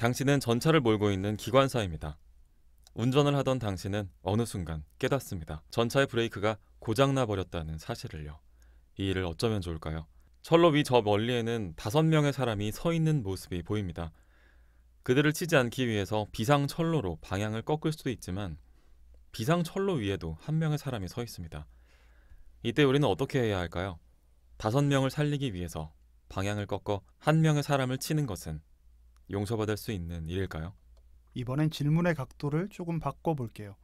당신은 전차를 몰고 있는 기관사입니다. 운전을 하던 당신은 어느 순간 깨닫습니다. 전차의 브레이크가 고장나 버렸다는 사실을요. 이 일을 어쩌면 좋을까요? 철로 위 저 멀리에는 5명의 사람이 서 있는 모습이 보입니다. 그들을 치지 않기 위해서 비상철로로 방향을 꺾을 수도 있지만 비상철로 위에도 1명의 사람이 서 있습니다. 이때 우리는 어떻게 해야 할까요? 5명을 살리기 위해서 방향을 꺾어 1명의 사람을 치는 것은 용서받을 수 있는 일일까요? 이번엔 질문의 각도를 조금 바꿔볼게요.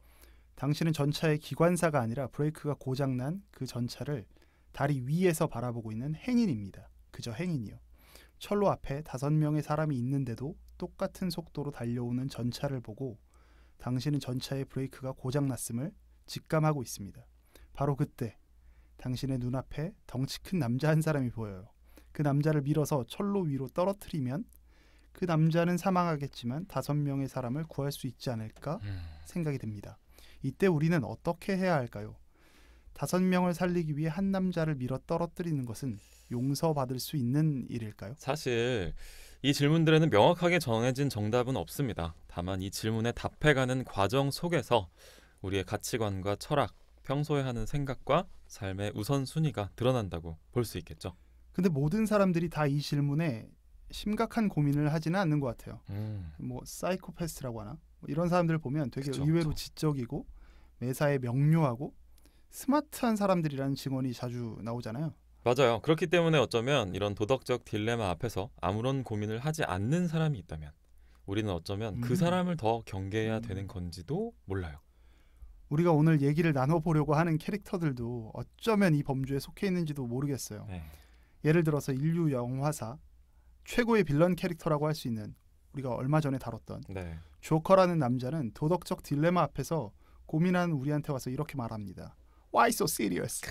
당신은 전차의 기관사가 아니라 브레이크가 고장난 그 전차를 다리 위에서 바라보고 있는 행인입니다. 그저 행인이요. 철로 앞에 5명의 사람이 있는데도 똑같은 속도로 달려오는 전차를 보고 당신은 전차의 브레이크가 고장났음을 직감하고 있습니다. 바로 그때 당신의 눈앞에 덩치 큰 남자 한 사람이 보여요. 그 남자를 밀어서 철로 위로 떨어뜨리면 그 남자는 사망하겠지만 5명의 사람을 구할 수 있지 않을까 생각이 듭니다. 이때 우리는 어떻게 해야 할까요? 5명을 살리기 위해 한 남자를 밀어 떨어뜨리는 것은 용서받을 수 있는 일일까요? 사실 이 질문들에는 명확하게 정해진 정답은 없습니다. 다만 이 질문에 답해가는 과정 속에서 우리의 가치관과 철학, 평소에 하는 생각과 삶의 우선순위가 드러난다고 볼 수 있겠죠. 근데 모든 사람들이 다 이 질문에 심각한 고민을 하지는 않는 것 같아요. 뭐 사이코패스라고 하나? 이런 사람들 보면 되게 그쵸, 의외로 그쵸. 지적이고 매사에 명료하고 스마트한 사람들이라는 증언이 자주 나오잖아요. 맞아요. 그렇기 때문에 어쩌면 이런 도덕적 딜레마 앞에서 아무런 고민을 하지 않는 사람이 있다면 우리는 어쩌면 그 사람을 더 경계해야 되는 건지도 몰라요. 우리가 오늘 얘기를 나눠보려고 하는 캐릭터들도 어쩌면 이 범주에 속해 있는지도 모르겠어요. 네. 예를 들어서 인류 영화사 최고의 빌런 캐릭터라고 할 수 있는 우리가 얼마 전에 다뤘던 네. 조커라는 남자는 도덕적 딜레마 앞에서 고민하는 우리한테 와서 이렇게 말합니다. Why so serious?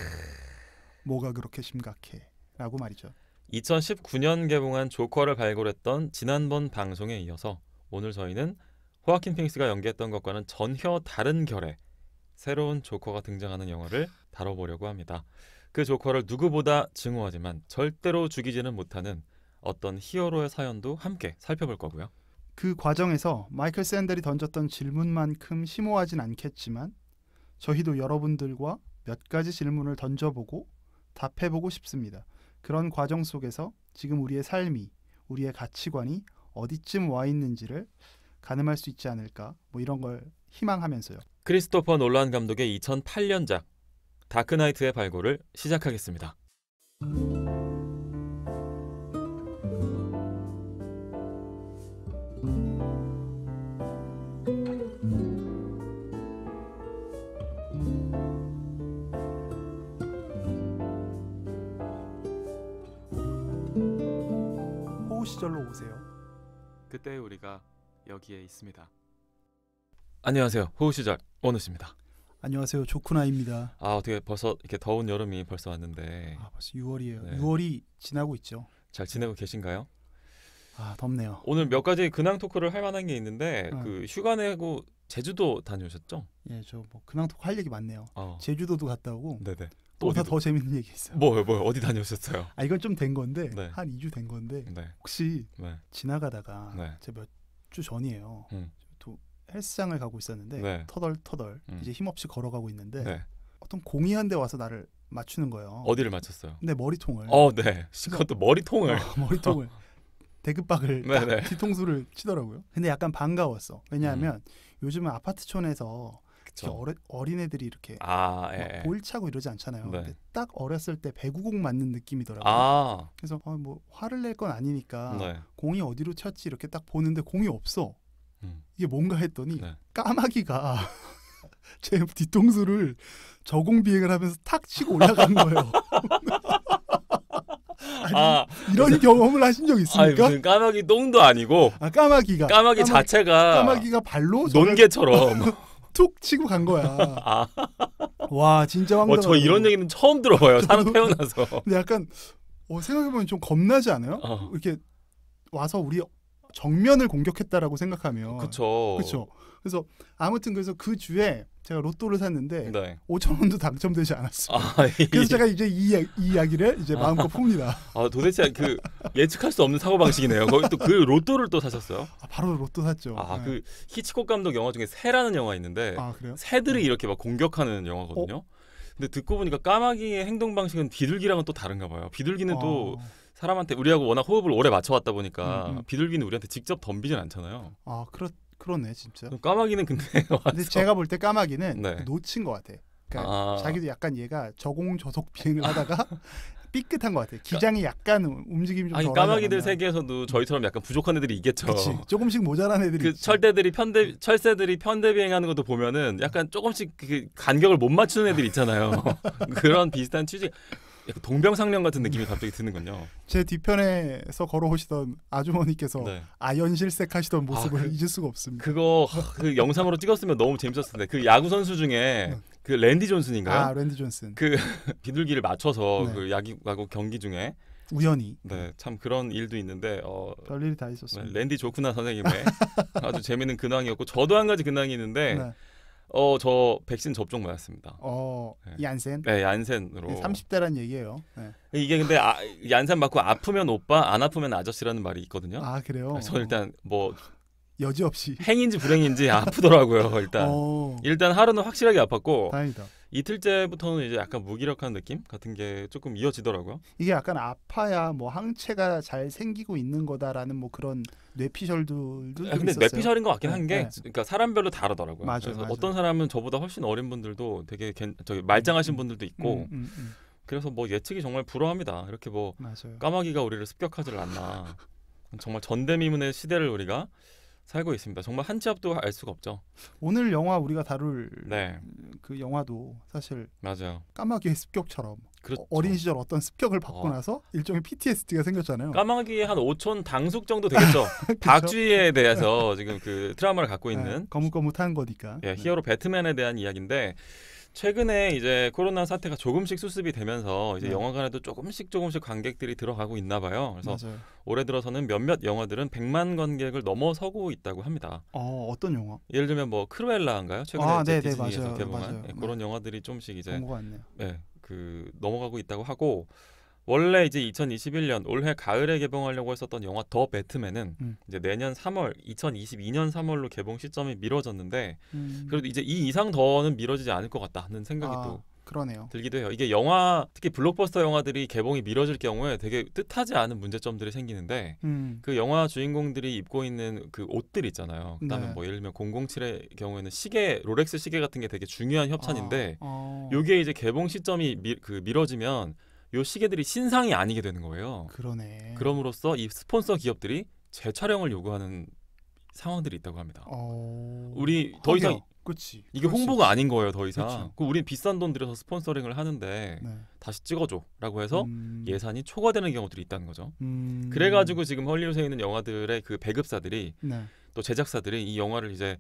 뭐가 그렇게 심각해? 라고 말이죠. 2019년 개봉한 조커를 발굴했던 지난번 방송에 이어서 오늘 저희는 호아킨 피닉스가 연기했던 것과는 전혀 다른 결의 새로운 조커가 등장하는 영화를 다뤄보려고 합니다. 그 조커를 누구보다 증오하지만 절대로 죽이지는 못하는 어떤 히어로의 사연도 함께 살펴볼 거고요. 그 과정에서 마이클 샌델이 던졌던 질문만큼 심오하진 않겠지만 저희도 여러분들과 몇 가지 질문을 던져보고 답해보고 싶습니다. 그런 과정 속에서 지금 우리의 삶이, 우리의 가치관이 어디쯤 와 있는지를 가늠할 수 있지 않을까, 뭐 이런 걸 희망하면서요. 크리스토퍼 놀란 감독의 2008년작 다크나이트의 발굴을 시작하겠습니다. 호우 시절로 오세요. 그때 우리가 여기에 있습니다. 안녕하세요. 호우시절 원우씨입니다. 안녕하세요. 조쿠나입니다. 어떻게 벌써 이렇게 더운 여름이 벌써 왔는데 벌써 6월이에요. 네. 6월이 지나고 있죠. 잘 지내고 계신가요? 덥네요. 오늘 몇 가지 근황 토크를 할 만한 게 있는데 어. 그 휴가 내고 제주도 다녀오셨죠? 예, 저 뭐 근황톡 할 얘기 많네요. 어. 제주도도 갔다 오고 네네. 또보다 어디도- 더 재밌는 얘기 있어요. 뭐요? 어디 다녀오셨어요? 이건 좀 된 건데 네. 한 2주 된 건데 네. 혹시 네. 지나가다가 네. 제가 몇 주 전이에요. 음. 또 헬스장을 가고 있었는데 네. 터덜터덜 이제 힘없이 걸어가고 있는데 네. 어떤 공이 한 대 와서 나를 맞추는 거예요. 어디를 맞췄어요? 근데 머리통을 네. 그것도 머리통을. 머리통을 대급박을 네네. 뒤통수를 치더라고요. 근데 약간 반가웠어. 왜냐하면 요즘은 아파트촌에서 그쵸. 어린애들이 이렇게 예. 볼 차고 이러지 않잖아요. 네. 근데 딱 어렸을 때 배구공 맞는 느낌이더라고요. 그래서 뭐 화를 낼 건 아니니까 네. 공이 어디로 튀었지 이렇게 딱 보는데 공이 없어. 음. 이게 뭔가 했더니 네. 까마귀가 제 뒤통수를 저공 비행을 하면서 탁 치고 올라간 거예요. 이런 경험을 하신 적 있습니까? 무슨 까마귀 똥도 아니고 까마귀가 자체가 까마귀가 발로 저를 논개처럼 툭 치고 간 거야. 아. 와 진짜 황당하다. 저 이런 얘기는 처음 들어봐요. 사람 태어나서. 근데 약간 생각해보면 좀 겁나지 않아요? 이렇게 와서 우리 정면을 공격했다라고 생각하면 그쵸. 그래서 아무튼 그래서 그 주에 제가 로또를 샀는데 네. 5천 원도 당첨되지 않았어요. 아, 그래서 제가 이제 이 이야기를 이제 마음껏 풉니다. 도대체 그 예측할 수 없는 사고 방식이네요. 거기 또 그 로또를 또 사셨어요? 바로 로또 샀죠. 네. 그 히치콕 감독 영화 중에 새라는 영화 있는데 그래요? 새들이 이렇게 막 공격하는 영화거든요. 근데 듣고 보니까 까마귀의 행동 방식은 비둘기랑은 또 다른가 봐요. 비둘기는 또 사람한테 우리하고 워낙 호흡을 오래 맞춰왔다 보니까 비둘기는 우리한테 직접 덤비진 않잖아요. 그러네 진짜. 까마귀는 근데 제가 볼 때 까마귀는 네. 놓친 것 같아. 그러니까 자기도 약간 얘가 저공저속 비행을 하다가 삐끗한 것 같아. 기장이 약간 움직임이 좀 덜하지 까마귀들 않았나. 세계에서도 저희처럼 약간 부족한 애들이 있겠죠. 그치. 조금씩 모자란 애들이 있지. 철새들이 편대 비행하는 것도 보면은 약간 조금씩 그 간격을 못 맞추는 애들 있잖아요. 그런 비슷한 취지. 약간 동병상련 같은 느낌이 갑자기 드는군요. 제 뒤편에서 걸어오시던 아주머니께서 네. 아연실색하시던 모습을 잊을 수가 없습니다. 그거 그 영상으로 찍었으면 너무 재밌었을 텐데 그 야구 선수 중에 그 랜디 존슨인가요? 랜디 존슨. 그 비둘기를 맞춰서 네. 그 야구 경기 중에 우연히. 네, 참 그런 일도 있는데 별일이 다 있었습니다. 네, 랜디 조쿠나 선생님의 아주 재밌는 근황이었고 저도 한 가지 근황이 있는데 네. 저 백신 접종 맞았습니다. 네. 얀센? 네, 얀센으로. 30대란 얘기예요. 네. 이게 근데 얀센 맞고 아프면 오빠, 안 아프면 아저씨라는 말이 있거든요. 그래요? 저는 일단 뭐 여지없이 행인지 불행인지 아프더라고요. 일단 하루는 확실하게 아팠고 다행이다. 이틀째부터는 이제 약간 무기력한 느낌 같은 게 조금 이어지더라고요. 이게 약간 아파야 뭐 항체가 잘 생기고 있는 거다라는 뭐 그런 뇌피셜들도 근데 있었어요. 뇌피셜인 것 같긴 한 게 네. 그러니까 사람별로 다르더라고요. 맞아요. 어떤 사람은 저보다 훨씬 어린 분들도 되게 말짱하신 분들도 있고 그래서 뭐 예측이 정말 불허합니다. 이렇게 뭐 맞아요. 까마귀가 우리를 습격하지를 않나. 정말 전대미문의 시대를 우리가 살고 있습니다. 정말 한 치 앞도 알 수가 없죠. 오늘 영화 우리가 다룰 네. 그 영화도 사실 맞아요. 까마귀의 습격처럼 그렇죠. 어린 시절 어떤 습격을 받고 나서 일종의 PTSD가 생겼잖아요. 까마귀의 한 5촌 당숙 정도 되겠죠. 박쥐에 대해서 지금 그 트라우마를 갖고 있는 거뭇거뭇한 거니까. 히어로 배트맨에 대한 이야기인데 최근에 이제 코로나 사태가 조금씩 수습이 되면서 이제 영화관에도 조금씩 관객들이 들어가고 있나 봐요. 그래서 맞아요. 올해 들어서는 몇몇 영화들은 100만 관객을 넘어서고 있다고 합니다. 어떤 영화? 예를 들면 뭐 크루엘라인가요? 최근에 이제 디즈니에서 맞아요. 개봉한 그런 영화들이 좀씩 이제 네, 그 넘어가고 있다고 하고 원래 이제 2021년 올해 가을에 개봉하려고 했었던 영화 더 배트맨은 이제 내년 3월 2022년 3월로 개봉 시점이 미뤄졌는데 그래도 이제 이 이상 더는 미뤄지지 않을 것 같다는 생각이 또 그러네요. 들기도 해요. 이게 영화 특히 블록버스터 영화들이 개봉이 미뤄질 경우에 되게 뜻하지 않은 문제점들이 생기는데 그 영화 주인공들이 입고 있는 그 옷들 있잖아요. 그다음에 뭐 예를 들면 007의 경우에는 시계 롤렉스 시계 같은 게 되게 중요한 협찬인데 요게 이제 개봉 시점이 미뤄지면 요 시계들이 신상이 아니게 되는 거예요. 그러네. 그럼으로써 이 스폰서 기업들이 재촬영을 요구하는 상황들이 있다고 합니다. 우리 더 이상 그치. 이게 홍보가 아닌 거예요. 더 이상. 우린 비싼 돈 들여서 스폰서링을 하는데 다시 찍어줘라고 해서 예산이 초과되는 경우들이 있다는 거죠. 그래가지고 지금 헐리우드에 있는 영화들의 그 배급사들이 또 제작사들이 이 영화를 이제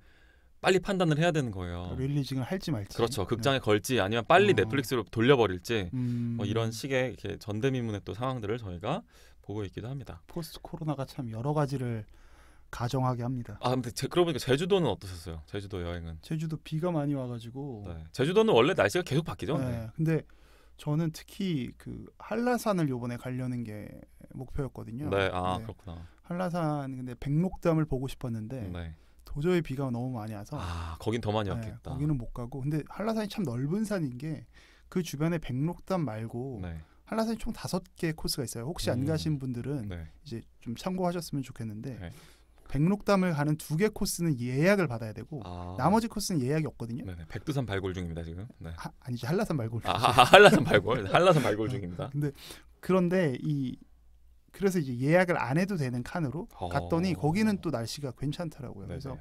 빨리 판단을 해야 되는 거예요. 릴리징을 할지 말지. 그렇죠. 극장에 걸지 아니면 빨리 넷플릭스로 돌려버릴지 뭐 이런 식의 이렇게 전대미문의 또 상황들을 저희가 보고 있기도 합니다. 포스트 코로나가 참 여러 가지를 가정하게 합니다. 근데 그러고 보니까 제주도는 어떠셨어요? 제주도 여행은? 제주도 비가 많이 와가지고. 제주도는 원래 날씨가 계속 바뀌죠. 근데 저는 특히 그 한라산을 요번에 가려는 게 목표였거든요. 그렇구나. 한라산 근데 백록담을 보고 싶었는데. 도저히 비가 너무 많이 와서 거긴 더 많이 왔겠다. 거기는 못 가고 근데 한라산이 참 넓은 산인 게 그 주변에 백록담 말고 한라산이 총 5개 코스가 있어요. 혹시 안 가신 분들은 이제 좀 참고하셨으면 좋겠는데 백록담을 가는 2개 코스는 예약을 받아야 되고 나머지 코스는 예약이 없거든요. 백두산 발굴 중입니다 지금. 아니지 한라산 발굴. 한라산 발굴 중입니다. 그런데 그래서 이제 예약을 안 해도 되는 칸으로 갔더니 거기는 또 날씨가 괜찮더라고요. 그래서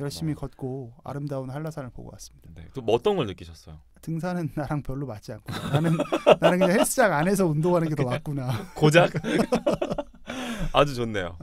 열심히 걷고 아름다운 한라산을 보고 왔습니다. 또 뭐 어떤 걸 느끼셨어요? 등산은 나랑 별로 맞지 않고 나는 그냥 헬스장 안에서 운동하는 게 더 맞구나. 고작 아주 좋네요.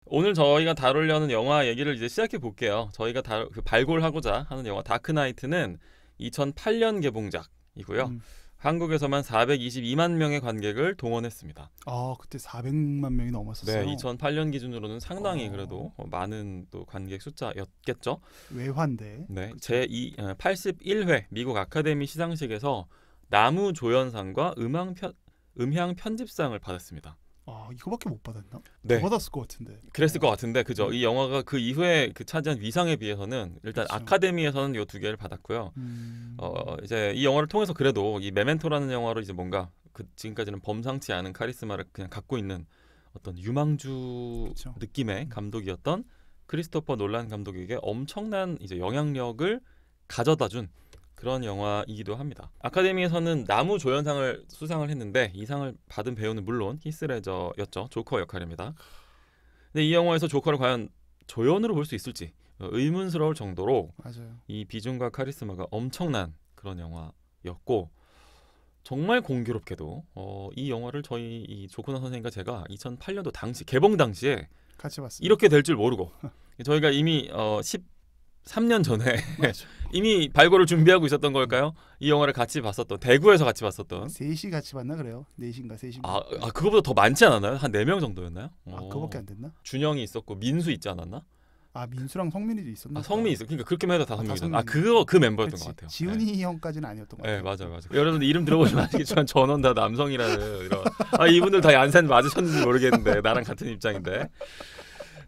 오늘 저희가 다루려는 영화 얘기를 이제 시작해 볼게요. 저희가 발굴하고자 하는 영화 다크나이트는 2008년 개봉작이고요. 한국에서만 422만 명의 관객을 동원했습니다. 아 그때 400만 명이 넘었었어요. 네, 2008년 기준으로는 상당히 어. 그래도 많은 또 관객 숫자였겠죠. 외환대. 네, 그쵸? 제 81회 미국 아카데미 시상식에서 나무 조연상과 음향 편집상을 받았습니다. 아 이거밖에 못 받았나? 네, 더 받았을 것 같은데. 그랬을 것 같은데 그죠? 네. 이 영화가 그 이후에 그 차지한 위상에 비해서는 일단 그쵸. 아카데미에서는 이 두 개를 받았고요. 이제 이 영화를 통해서 그래도 이 메멘토라는 영화로 이제 뭔가 그 지금까지는 범상치 않은 카리스마를 그냥 갖고 있는 어떤 유망주 그쵸. 느낌의 감독이었던 크리스토퍼 놀란 감독에게 엄청난 이제 영향력을 가져다준 그런 영화이기도 합니다. 아카데미에서는 나무 조연상을 수상을 했는데 이 상을 받은 배우는 물론 히스레저였죠. 조커 역할입니다. 근데 이 영화에서 조커를 과연 조연으로 볼 수 있을지 의문스러울 정도로 맞아요. 이 비중과 카리스마가 엄청난 그런 영화였고 정말 공교롭게도 이 영화를 저희 이 조코나 선생님과 제가 2008년도 당시 개봉 당시에 같이 봤습니다. 이렇게 될 줄 모르고 저희가 이미 13년 전에 맞아. 이미 발굴을 준비하고 있었던 걸까요? 이 영화를 같이 봤었던 대구에서 같이 봤었던 셋이 같이 봤나 그래요? 4시인가 3시인가? 그거보다 더 많지 않았나요? 한 4명 정도였나요? 그거밖에 안 됐나? 준영이 있었고 민수 있지 않았나? 아 민수랑 성민이도 있었나? 성민 있어. 그러니까 그렇게만 해도 아, 5명이잖아. 다 그거 그 멤버였던 그치. 것 같아요. 지훈이 형까지는 아니었던 것 네, 같아요. 맞아요. 여러분들 이름 들어보시면 아시겠지만 전원 다 남성이라는 이런 이분들 다 얀산 맞으셨는지 모르겠는데 나랑 같은 입장인데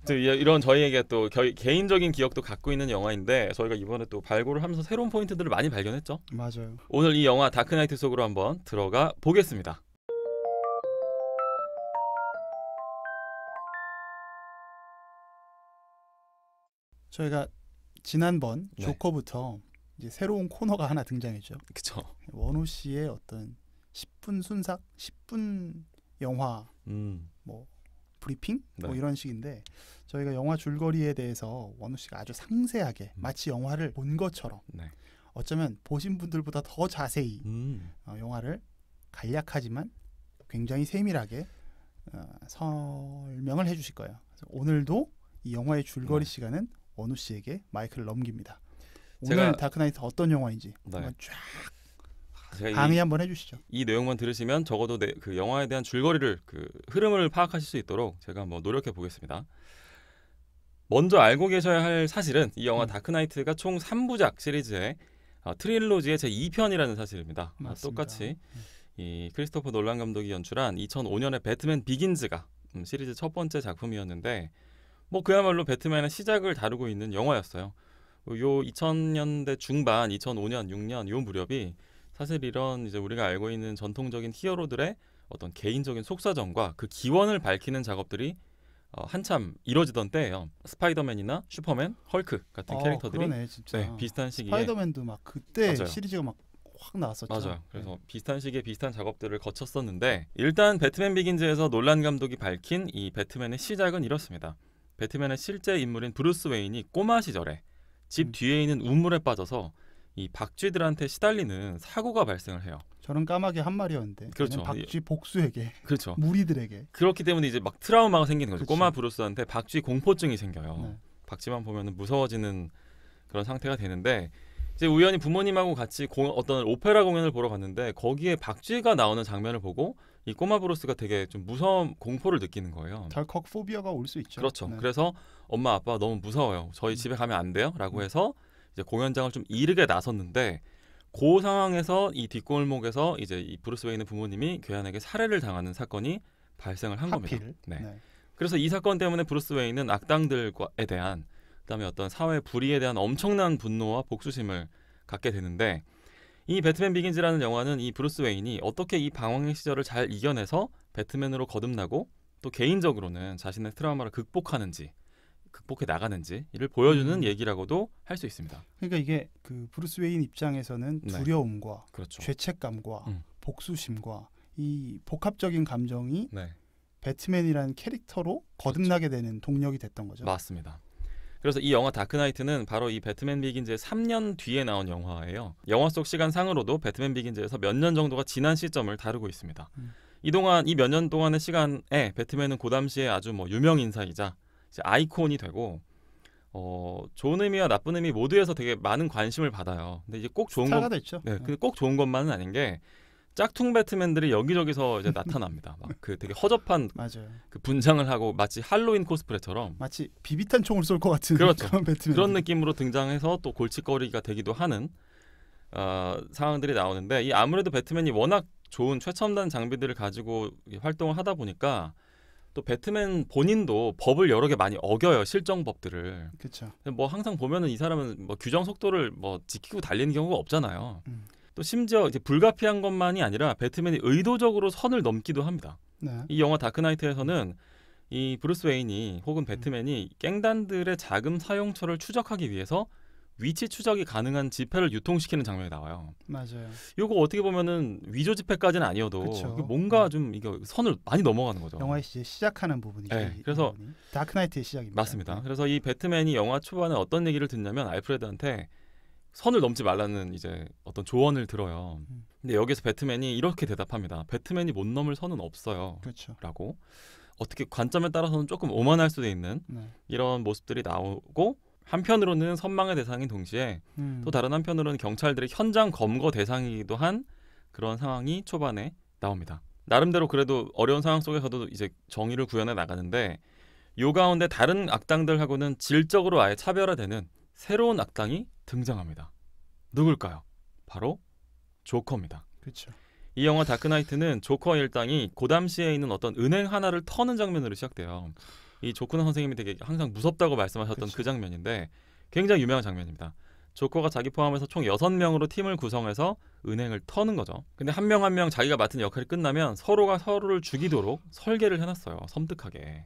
이런 저희에게 또 개인적인 기억도 갖고 있는 영화인데 저희가 이번에 또 발굴을 하면서 새로운 포인트들을 많이 발견했죠. 맞아요. 오늘 이 영화 다크나이트 속으로 한번 들어가 보겠습니다. 저희가 지난번 네. 조커부터 이제 새로운 코너가 하나 등장했죠. 그쵸. 원호 씨의 어떤 10분 순삭, 10분 영화 뭐 브리핑 뭐 네. 이런 식인데 저희가 영화 줄거리에 대해서 원호 씨가 아주 상세하게 마치 영화를 본 것처럼 네. 어쩌면 보신 분들보다 더 자세히 영화를 간략하지만 굉장히 세밀하게 설명을 해주실 거예요. 그래서 오늘도 이 영화의 줄거리 네. 시간은 원우 씨에게 마이크를 넘깁니다. 제가- 오늘 다크나이트 어떤 영화인지 네. 한번 쫙 제가 강의 한번 해주시죠. 이 내용만 들으시면 적어도 그 영화에 대한 줄거리를 그 흐름을 파악하실 수 있도록 제가 한번 노력해 보겠습니다. 먼저 알고 계셔야 할 사실은 이 영화 다크나이트가 총 3부작 시리즈의 트릴로지의 제 2편이라는 사실입니다. 맞습니다. 똑같이 이 크리스토퍼 놀란 감독이 연출한 2005년의 배트맨 비긴즈가 시리즈 첫 번째 작품이었는데 뭐 그야말로 배트맨의 시작을 다루고 있는 영화였어요. 요 2000년대 중반, 2005년, 6년 요 무렵이 사실 이런 이제 우리가 알고 있는 전통적인 히어로들의 어떤 개인적인 속사정과 그 기원을 밝히는 작업들이 한참 이루어지던 때예요. 스파이더맨이나 슈퍼맨, 헐크 같은 캐릭터들이 그러네, 진짜. 네, 비슷한 시기에 스파이더맨도 막 그때 맞아요. 시리즈가 막 확 나왔었죠. 맞아요. 그래서 네. 비슷한 시기에 비슷한 작업들을 거쳤었는데 일단 배트맨 비긴즈에서 놀란 감독이 밝힌 이 배트맨의 시작은 이렇습니다. 배트맨의 실제 인물인 브루스 웨인이 꼬마 시절에 집 뒤에 있는 우물에 빠져서 이 박쥐들한테 시달리는 사고가 발생을 해요. 저는 까마귀 한 마리였는데 그렇죠. 걔는 박쥐 복수에게 그렇죠. 무리들에게 그렇기 때문에 이제 막 트라우마가 생기는 거죠. 그쵸. 꼬마 브루스한테 박쥐 공포증이 생겨요. 네. 박쥐만 보면 무서워지는 그런 상태가 되는데 이제 우연히 부모님하고 같이 어떤 오페라 공연을 보러 갔는데 거기에 박쥐가 나오는 장면을 보고 이 꼬마 브루스가 되게 좀 무서움, 공포를 느끼는 거예요. 덜컥 포비아가 올 수 있죠. 그렇죠. 네. 그래서 엄마 아빠 너무 무서워요. 저희 집에 가면 안 돼요? 라고 해서 이제 공연장을 좀 이르게 나섰는데 그 상황에서 이 뒷골목에서 이제 이 브루스 웨인의 부모님이 괴한에게 살해를 당하는 사건이 발생을 한 겁니다. 하필. 네. 네. 그래서 이 사건 때문에 브루스 웨인은 악당들에 대한 그다음에 어떤 사회 불의에 대한 엄청난 분노와 복수심을 갖게 되는데 이 배트맨 비긴즈라는 영화는 이 브루스 웨인이 어떻게 이 방황의 시절을 잘 이겨내서 배트맨으로 거듭나고 또 개인적으로는 자신의 트라우마를 극복해 나가는지 이를 보여주는 얘기라고도 할 수 있습니다. 그러니까 이게 그 브루스 웨인 입장에서는 네. 두려움과 그렇죠. 죄책감과 음. 복수심과 이 복합적인 감정이 네, 배트맨이라는 캐릭터로 거듭나게 되는 동력이 됐던 거죠. 맞습니다. 그래서 이 영화 다크나이트는 바로 이 배트맨 비긴즈의 3년 뒤에 나온 영화예요. 영화 속 시간상으로도 배트맨 비긴즈에서 몇 년 정도가 지난 시점을 다루고 있습니다. 이동안 이 몇 년 동안의 시간에 배트맨은 그 당시에 아주 뭐 유명 인사이자 이제 아이콘이 되고 좋은 의미와 나쁜 의미 모두에서 되게 많은 관심을 받아요. 근데 이제 꼭 좋은 스타가 됐죠. 네, 근데 꼭 좋은 것만은 아닌 게 짝퉁 배트맨들이 여기저기서 이제 나타납니다. 막 그 되게 허접한 맞아요. 그 분장을 하고 마치 할로윈 코스프레처럼 마치 비비탄 총을 쏠 것 같은 그렇죠. 그런 배트맨. 그런 느낌으로 등장해서 또 골칫거리가 되기도 하는 상황들이 나오는데 이 아무래도 배트맨이 워낙 좋은 최첨단 장비들을 가지고 활동을 하다 보니까 또 배트맨 본인도 법을 여러 개 많이 어겨요. 실정 법들을. 그렇죠. 뭐 항상 보면은 이 사람은 뭐 규정 속도를 뭐 지키고 달리는 경우가 없잖아요. 또 심지어 이제 불가피한 것만이 아니라 배트맨이 의도적으로 선을 넘기도 합니다. 네. 이 영화 다크나이트에서는 이 브루스 웨인이 혹은 배트맨이 갱단들의 자금 사용처를 추적하기 위해서 위치 추적이 가능한 지폐를 유통시키는 장면이 나와요. 맞아요. 이거 어떻게 보면은 위조 지폐까지는 아니어도 그쵸. 뭔가 좀 이게 선을 많이 넘어가는 거죠. 영화의 이제 시작하는 부분이죠. 네, 이 그래서 부분이. 다크나이트의 시작입니다. 맞습니다. 네. 그래서 이 배트맨이 영화 초반에 어떤 얘기를 듣냐면 알프레드한테 선을 넘지 말라는 이제 어떤 조언을 들어요. 근데 여기서 배트맨이 이렇게 대답합니다. 배트맨이 못 넘을 선은 없어요. 그렇죠. 라고 어떻게 관점에 따라서는 조금 오만할 수도 있는 네. 이런 모습들이 나오고 한편으로는 선망의 대상인 동시에 또 다른 한편으로는 경찰들의 현장 검거 대상이기도 한 그런 상황이 초반에 나옵니다. 나름대로 그래도 어려운 상황 속에서도 이제 정의를 구현해 나가는데 요 가운데 다른 악당들하고는 질적으로 아예 차별화되는 새로운 악당이 등장합니다. 누굴까요? 바로 조커입니다. 그렇죠. 이 영화 다크나이트는 조커 일당이 고담시에 있는 어떤 은행 하나를 터는 장면으로 시작돼요. 이 조커는 선생님이 되게 항상 무섭다고 말씀하셨던 그쵸. 그 장면인데 굉장히 유명한 장면입니다. 조커가 자기 포함해서 총 6명으로 팀을 구성해서 은행을 터는 거죠. 근데 한 명 한 명 자기가 맡은 역할이 끝나면 서로가 서로를 죽이도록 설계를 해놨어요. 섬뜩하게.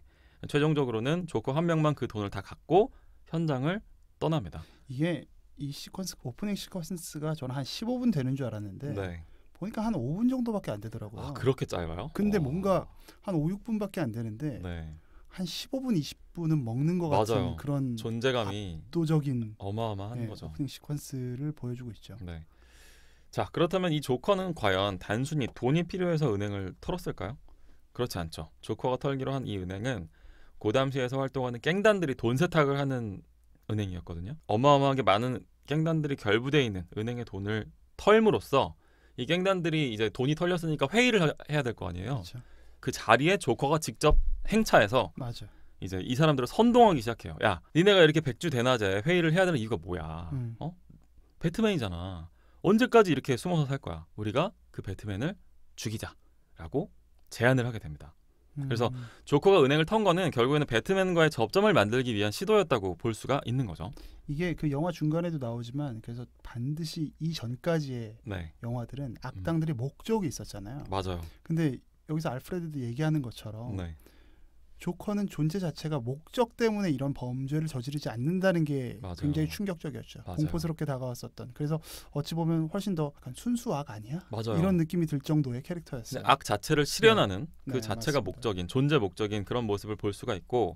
최종적으로는 조커 한 명만 그 돈을 다 갖고 현장을 떠납니다. 이게 이 시퀀스 오프닝 시퀀스가 저는 한 15분 되는 줄 알았는데 네. 보니까 한 5분 정도밖에 안 되더라고요. 아, 그렇게 짧아요? 근데 뭔가 한 5, 6분밖에 안 되는데 네. 한 15분, 20분은 먹는 것 같은 맞아요. 그런 존재감이 압도적인 어마어마한 거죠. 오프닝 시퀀스를 보여주고 있죠. 네. 자, 그렇다면 이 조커는 과연 단순히 돈이 필요해서 은행을 털었을까요? 그렇지 않죠. 조커가 털기로 한 이 은행은 고담시에서 활동하는 갱단들이 돈 세탁을 하는 은행이었거든요. 어마어마하게 많은 갱단들이 결부되어 있는 은행의 돈을 털므로써 이 갱단들이 이제 돈이 털렸으니까 회의를 해야 될 거 아니에요. 그렇죠. 그 자리에 조커가 직접 행차해서 맞아. 이제 이 사람들을 선동하기 시작해요. 야, 니네가 이렇게 백주대낮에 회의를 해야 되는 이유가 뭐야? 어? 배트맨이잖아. 언제까지 이렇게 숨어서 살 거야? 우리가 그 배트맨을 죽이자라고 제안을 하게 됩니다. 그래서 조커가 은행을 턴 거는 결국에는 배트맨과의 접점을 만들기 위한 시도였다고 볼 수가 있는 거죠. 이게 그 영화 중간에도 나오지만 그래서 반드시 이 전까지의 네, 영화들은 악당들이 목적이 있었잖아요. 맞아요. 근데 여기서 알프레드도 얘기하는 것처럼 네, 조커는 존재 자체가 목적 때문에 이런 범죄를 저지르지 않는다는 게 맞아요. 굉장히 충격적이었죠. 맞아요. 공포스럽게 다가왔었던. 그래서 어찌 보면 훨씬 더 약간 순수 악 아니야? 맞아요. 이런 느낌이 들 정도의 캐릭터였어요. 근데 악 자체를 실현하는 그 네, 자체가 맞습니다. 목적인 존재 목적인 그런 모습을 볼 수가 있고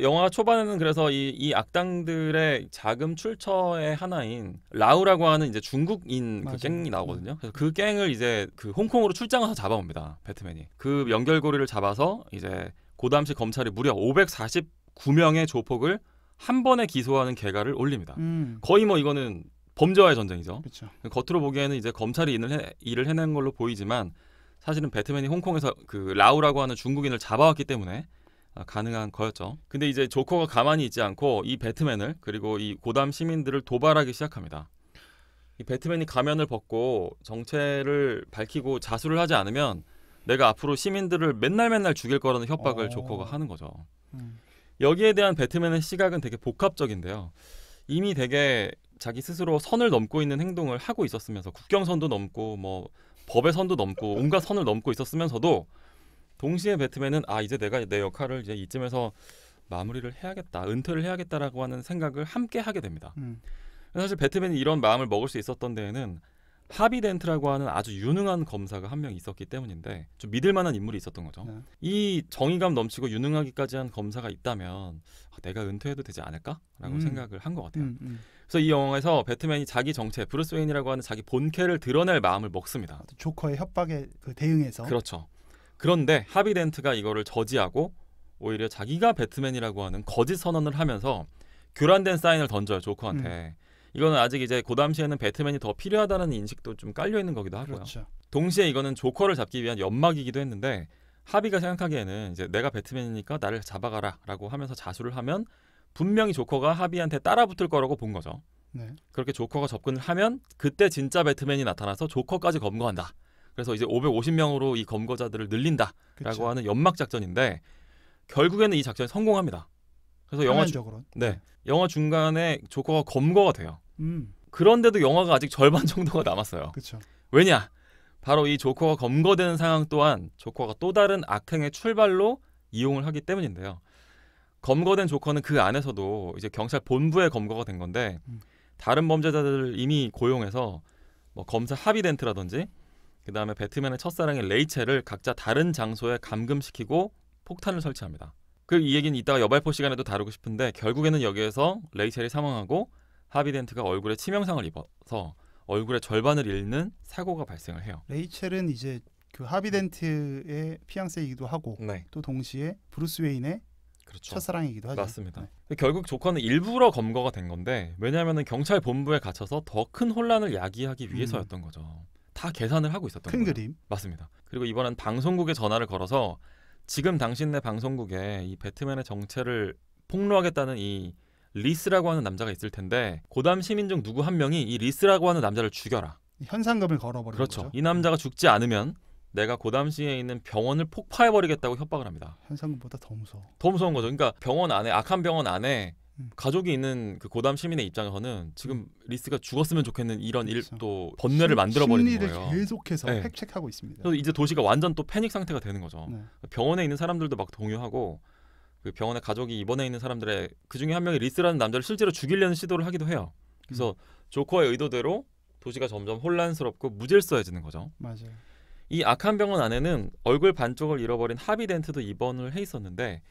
영화 초반에는 그래서 이 악당들의 자금 출처의 하나인 라우라고 하는 이제 중국인 그 맞아요. 갱이 나오거든요. 그래서 그 갱을 이제 그 홍콩으로 출장해서 잡아옵니다. 배트맨이 그 연결고리를 잡아서 이제 고담시 검찰이 무려 549명의 조폭을 한 번에 기소하는 결과를 올립니다. 거의 뭐 이거는 범죄와의 전쟁이죠. 그렇죠. 겉으로 보기에는 이제 검찰이 일을 해낸 걸로 보이지만 사실은 배트맨이 홍콩에서 그 라우라고 하는 중국인을 잡아왔기 때문에 가능한 거였죠. 근데 이제 조커가 가만히 있지 않고 이 배트맨을 그리고 이 고담 시민들을 도발하기 시작합니다. 이 배트맨이 가면을 벗고 정체를 밝히고 자수를 하지 않으면 내가 앞으로 시민들을 맨날 죽일 거라는 협박을 조커가 하는 거죠. 여기에 대한 배트맨의 시각은 되게 복합적인데요. 이미 되게 자기 스스로 선을 넘고 있는 행동을 하고 있었으면서 국경선도 넘고 뭐 법의 선도 넘고 온갖 선을 넘고 있었으면서도 동시에 배트맨은 이제 내가 내 역할을 이제 이쯤에서 마무리를 해야겠다, 은퇴를 해야겠다라고 하는 생각을 함께 하게 됩니다. 사실 배트맨이 이런 마음을 먹을 수 있었던 데에는 하비 덴트라고 하는 아주 유능한 검사가 한 명 있었기 때문인데 좀 믿을 만한 인물이 있었던 거죠. 네. 이 정의감 넘치고 유능하기까지 한 검사가 있다면 내가 은퇴해도 되지 않을까라고 생각을 한 것 같아요. 그래서 이 영화에서 배트맨이 자기 정체, 브루스 웨인이라고 하는 자기 본캐를 드러낼 마음을 먹습니다. 조커의 협박에 그 대응해서. 그렇죠. 그런데 하비 덴트가 이거를 저지하고 오히려 자기가 배트맨이라고 하는 거짓 선언을 하면서 교란된 사인을 던져요, 조커한테. 이거는 아직 이제 고담시에는 배트맨이 더 필요하다는 인식도 좀 깔려 있는 거기도 하고요. 그렇죠. 동시에 이거는 조커를 잡기 위한 연막이기도 했는데 하비가 생각하기에는 이제 내가 배트맨이니까 나를 잡아가라라고 하면서 자수를 하면 분명히 조커가 하비한테 따라붙을 거라고 본 거죠. 네. 그렇게 조커가 접근을 하면 그때 진짜 배트맨이 나타나서 조커까지 검거한다. 그래서 이제 550명으로 이 검거자들을 늘린다라고 그쵸. 하는 연막 작전인데 결국에는 이 작전이 성공합니다. 그래서 화면적으로. 영화 중간에 조커가 검거가 돼요. 음. 그런데도 영화가 아직 절반 정도가 남았어요. 그렇죠. 왜냐? 바로 이 조커가 검거되는 상황 또한 조커가 또 다른 악행의 출발로 이용을 하기 때문인데요. 검거된 조커는 그 안에서도 이제 경찰 본부에 검거가 된 건데 다른 범죄자들을 이미 고용해서 뭐 검사 하비 덴트라든지 그다음에 배트맨의 첫사랑인 레이첼을 각자 다른 장소에 감금시키고 폭탄을 설치합니다. 이 얘기는 이따가 여발포 시간에도 다루고 싶은데 결국에는 여기에서 레이첼이 사망하고 하비 덴트가 얼굴에 치명상을 입어서 얼굴의 절반을 잃는 사고가 발생을 해요. 레이첼은 이제 그 하비 덴트의 피앙세이기도 하고 네, 또 동시에 브루스 웨인의 그렇죠. 첫사랑이기도 하죠. 맞습니다. 네. 결국 조커는 일부러 검거가 된 건데 왜냐하면 경찰 본부에 갇혀서 더 큰 혼란을 야기하기 위해서였던 거죠. 다 계산을 하고 있었던 큰 거예요. 그림. 맞습니다. 그리고 이번엔 방송국에 전화를 걸어서 지금 당신네 방송국에 이 배트맨의 정체를 폭로하겠다는 이 리스라고 하는 남자가 있을 텐데 고담 시민 중 누구 한 명이 이 리스라고 하는 남자를 죽여라. 현상금을 걸어버리는 그렇죠. 거죠. 이 남자가 죽지 않으면 내가 고담시에 있는 병원을 폭파해버리겠다고 협박을 합니다. 현상금보다 더 무서워. 더 무서운 거죠. 그러니까 병원 안에 악한 병원 안에 음. 가족이 있는 그 고담 시민의 입장에서는 지금 리스가 죽었으면 좋겠는 이런 그렇죠. 일도 번뇌를 만들어버리는 심리를 거예요. 계속해서 네. 획책하고 있습니다. 그래서 이제 도시가 완전 또 패닉 상태가 되는 거죠. 네. 병원에 있는 사람들도 막 동요하고 그 병원에 가족이 입원해 있는 사람들의 그 중에 한 명이 리스라는 남자를 실제로 죽이려는 시도를 하기도 해요. 그래서 조커의 의도대로 도시가 점점 혼란스럽고 무질서해지는 거죠. 맞아요. 이 악한 병원 안에는 얼굴 반쪽을 잃어버린 하비 덴트도 입원을 해 있었는데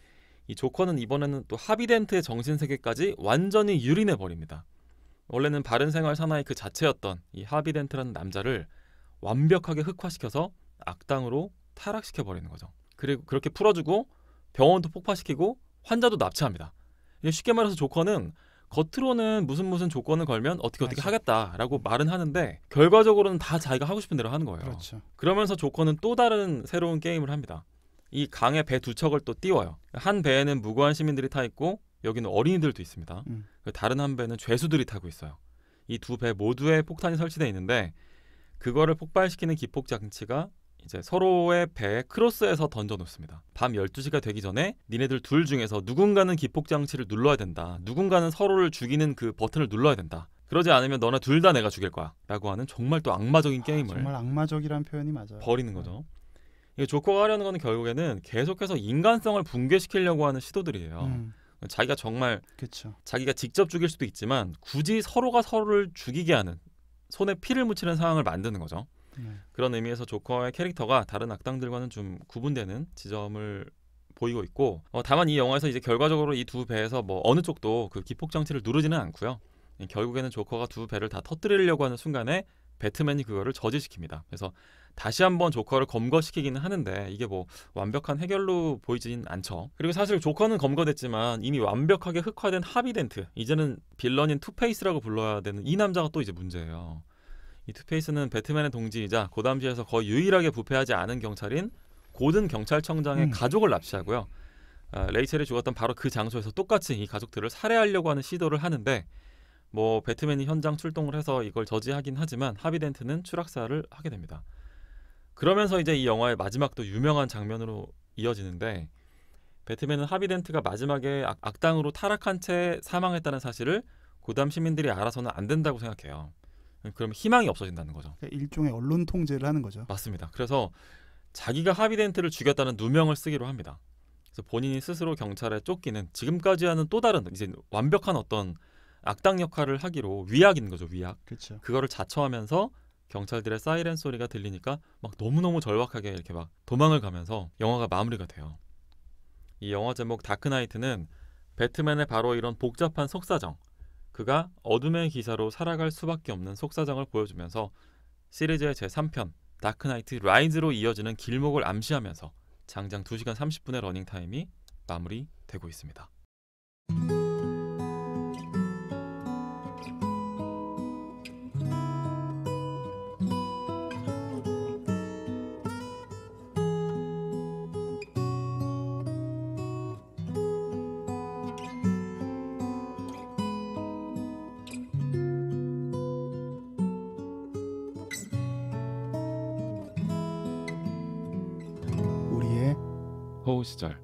이 조커는 이번에는 또 하비 덴트의 정신세계까지 완전히 유린해 버립니다. 원래는 바른 생활 사나이 그 자체였던 이 하비 덴트라는 남자를 완벽하게 흑화시켜서 악당으로 타락시켜 버리는 거죠. 그리고 그렇게 풀어주고 병원도 폭파시키고 환자도 납치합니다. 쉽게 말해서 조커는 겉으로는 무슨 조건을 걸면 어떻게 맞아. 하겠다라고 말은 하는데 결과적으로는 다 자기가 하고 싶은 대로 하는 거예요. 그렇죠. 그러면서 조커는 또 다른 새로운 게임을 합니다. 이 강에 배 두 척을 또 띄워요. 한 배에는 무고한 시민들이 타 있고 여기는 어린이들도 있습니다. 다른 한 배는 죄수들이 타고 있어요. 이 두 배 모두에 폭탄이 설치되어 있는데 그거를 폭발시키는 기폭 장치가 이제 서로의 배에 크로스해서 던져 놓습니다. 밤 12시가 되기 전에 니네들 둘 중에서 누군가는 기폭 장치를 눌러야 된다. 누군가는 서로를 죽이는 그 버튼을 눌러야 된다. 그러지 않으면 너네 둘 다 내가 죽일 거야. 라고 하는 정말 또 악마적인 게임을 정말 악마적이라는 표현이 맞아요. 벌이는 거죠. 이 조커가 하려는 거는 결국에는 계속해서 인간성을 붕괴시키려고 하는 시도들이에요. 자기가 정말 그렇죠. 자기가 직접 죽일 수도 있지만 굳이 서로가 서로를 죽이게 하는 손에 피를 묻히는 상황을 만드는 거죠. 그런 의미에서 조커의 캐릭터가 다른 악당들과는 좀 구분되는 지점을 보이고 있고 다만 이 영화에서 이제 결과적으로 이 두 배에서 뭐 어느 쪽도 그 기폭 장치를 누르지는 않고요. 결국에는 조커가 두 배를 다 터뜨리려고 하는 순간에 배트맨이 그거를 저지시킵니다. 그래서 다시 한번 조커를 검거시키기는 하는데 이게 뭐 완벽한 해결로 보이진 않죠. 그리고 사실 조커는 검거됐지만 이미 완벽하게 흑화된 하비 덴트, 이제는 빌런인 투페이스라고 불러야 되는 이 남자가 또 이제 문제예요. 이 투페이스는 배트맨의 동지이자 고담시에서 거의 유일하게 부패하지 않은 경찰인 고든 경찰청장의 가족을 납치하고요. 레이첼이 죽었던 바로 그 장소에서 똑같이 이 가족들을 살해하려고 하는 시도를 하는데 뭐 배트맨이 현장 출동을 해서 이걸 저지하긴 하지만 하비 덴트는 추락사를 하게 됩니다. 그러면서 이제 이 영화의 마지막도 유명한 장면으로 이어지는데 배트맨은 하비 덴트가 마지막에 악당으로 타락한 채 사망했다는 사실을 고담 시민들이 알아서는 안 된다고 생각해요. 그러면 희망이 없어진다는 거죠. 그러니까 일종의 언론 통제를 하는 거죠. 맞습니다. 그래서 자기가 하비 덴트를 죽였다는 누명을 쓰기로 합니다. 그래서 본인이 스스로 경찰에 쫓기는 지금까지와는 또 다른 이제 완벽한 어떤 악당 역할을 하기로 위약인 거죠. 위약. 그렇죠. 그거를 자처하면서 경찰들의 사이렌 소리가 들리니까 막 너무너무 절박하게 이렇게 막 도망을 가면서 영화가 마무리가 돼요. 이 영화 제목 다크나이트는 배트맨의 바로 이런 복잡한 속사정, 그가 어둠의 기사로 살아갈 수밖에 없는 속사정을 보여주면서 시리즈의 제3편 다크나이트 라이즈로 이어지는 길목을 암시하면서 장장 2시간 30분의 러닝타임이 마무리되고 있습니다. 초보 시절